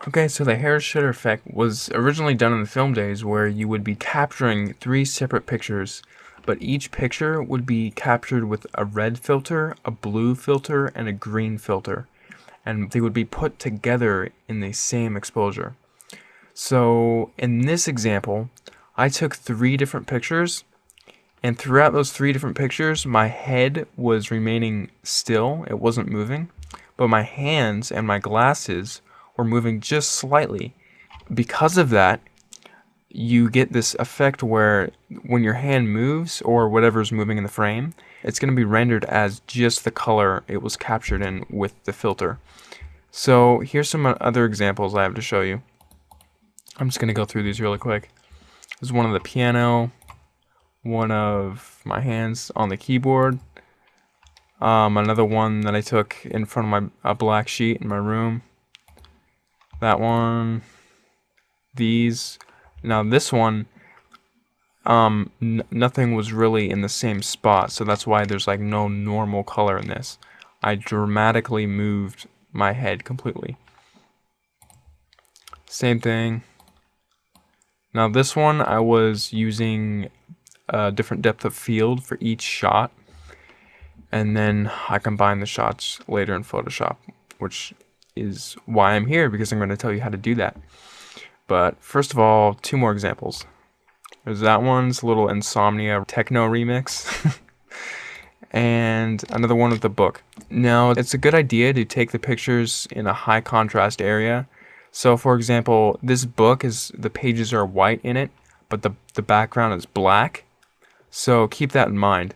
Okay, so the hair shitter effect was originally done in the film days where you would be capturing three separate pictures, but each picture would be captured with a red filter, a blue filter, and a green filter, and they would be put together in the same exposure. So in this example, I took three different pictures, and throughout those three different pictures, my head was remaining still, it wasn't moving, but my hands and my glasses were moving just slightly. Because of that, you get this effect where when your hand moves or whatever's moving in the frame, it's going to be rendered as just the color it was captured in with the filter. So here's some other examples I have to show you. I'm just going to go through these really quick. This is one of the piano, one of my hands on the keyboard, another one that I took in front of a black sheet in my room, that one, these. Now this one, nothing was really in the same spot, so that's why there's like no normal color in this. I dramatically moved my head completely. Same thing. Now this one I was using a different depth of field for each shot, and then I combined the shots later in Photoshop, which is why I'm here, because I'm going to tell you how to do that. But first of all, two more examples. There's that one's a little Insomnia techno remix. And another one with the book. Now, it's a good idea to take the pictures in a high contrast area. So for example, this book the pages are white in it, but the background is black. So keep that in mind.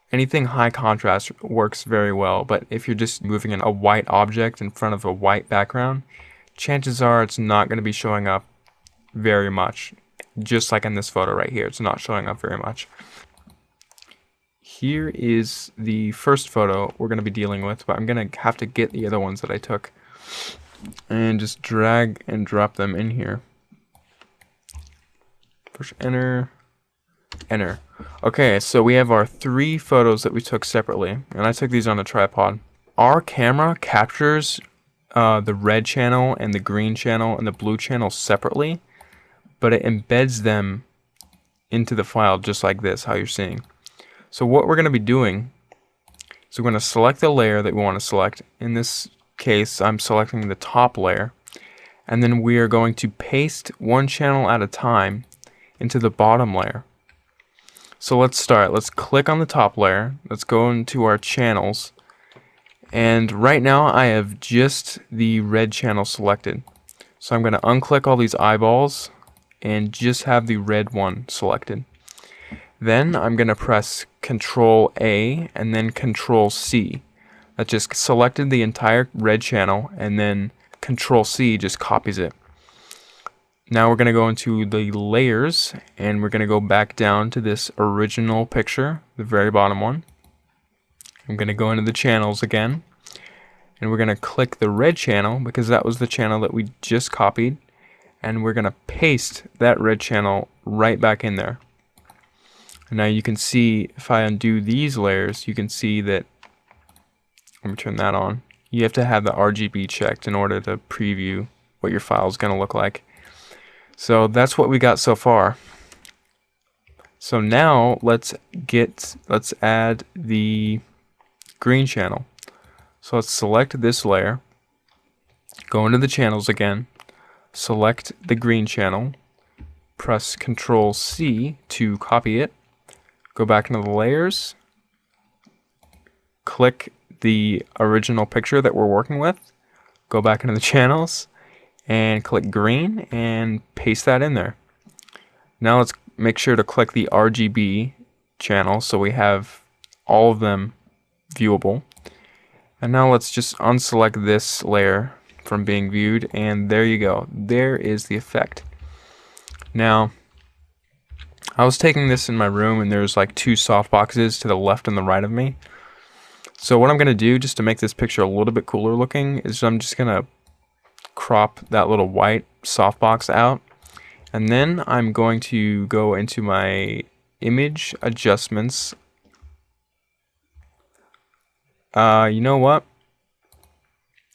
Anything high contrast works very well, but if you're just moving a white object in front of a white background, chances are it's not going to be showing up very much. Just like in this photo right here, it's not showing up very much. Here is the first photo we're going to be dealing with, but I'm going to have to get the other ones that I took and just drag and drop them in here. Push enter, enter. Okay, so we have our three photos that we took separately, and I took these on a tripod. Our camera captures the red channel and the green channel and the blue channel separately, but it embeds them into the file just like this, how you're seeing. So what we're going to be doing is we're going to select the layer that we want to select. In this case, I'm selecting the top layer, and then we are going to paste one channel at a time into the bottom layer. So let's start. Let's click on the top layer. Let's go into our channels, and right now I have just the red channel selected. So I'm going to unclick all these eyeballs and just have the red one selected. Then I'm going to press Control A and then Control C. That just selected the entire red channel, and then Control C just copies it. Now we're going to go into the layers, and we're going to go back down to this original picture, the very bottom one. I'm going to go into the channels again, and we're going to click the red channel because that was the channel that we just copied, and we're going to paste that red channel right back in there. Now you can see, if I undo these layers, you can see that, let me turn that on. You have to have the RGB checked in order to preview what your file is going to look like. So that's what we got so far. So now let's add the green channel. So let's select this layer, go into the channels again, select the green channel, press Control C to copy it. Go back into the layers, click the original picture that we're working with, go back into the channels, and click green and paste that in there. Now let's make sure to click the RGB channel so we have all of them viewable. And now let's just unselect this layer from being viewed, and there you go. There is the effect. Now, I was taking this in my room, and there's like two softboxes to the left and the right of me. So what I'm going to do, just to make this picture a little bit cooler looking, is I'm just going to crop that little white softbox out. And then I'm going to go into my image adjustments. You know what?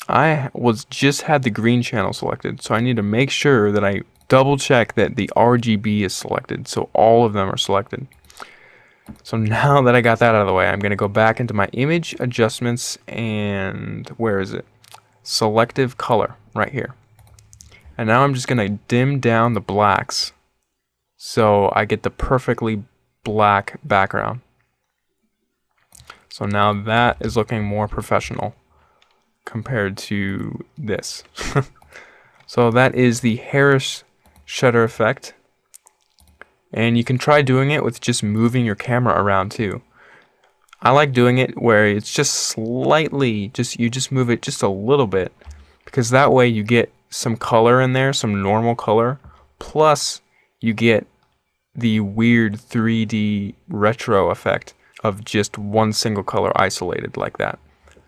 I was just had the green channel selected, so I need to make sure that I double check that the RGB is selected, so all of them are selected. So now that I got that out of the way, I'm going to go back into my image adjustments and where is it? Selective color right here. And now I'm just going to dim down the blacks so I get the perfectly black background. So now that is looking more professional compared to this. So that is the Harris shutter effect. And you can try doing it with just moving your camera around too. I like doing it where it's just slightly, you just move it just a little bit, because that way you get some color in there, some normal color, plus you get the weird 3D retro effect of just one single color isolated like that.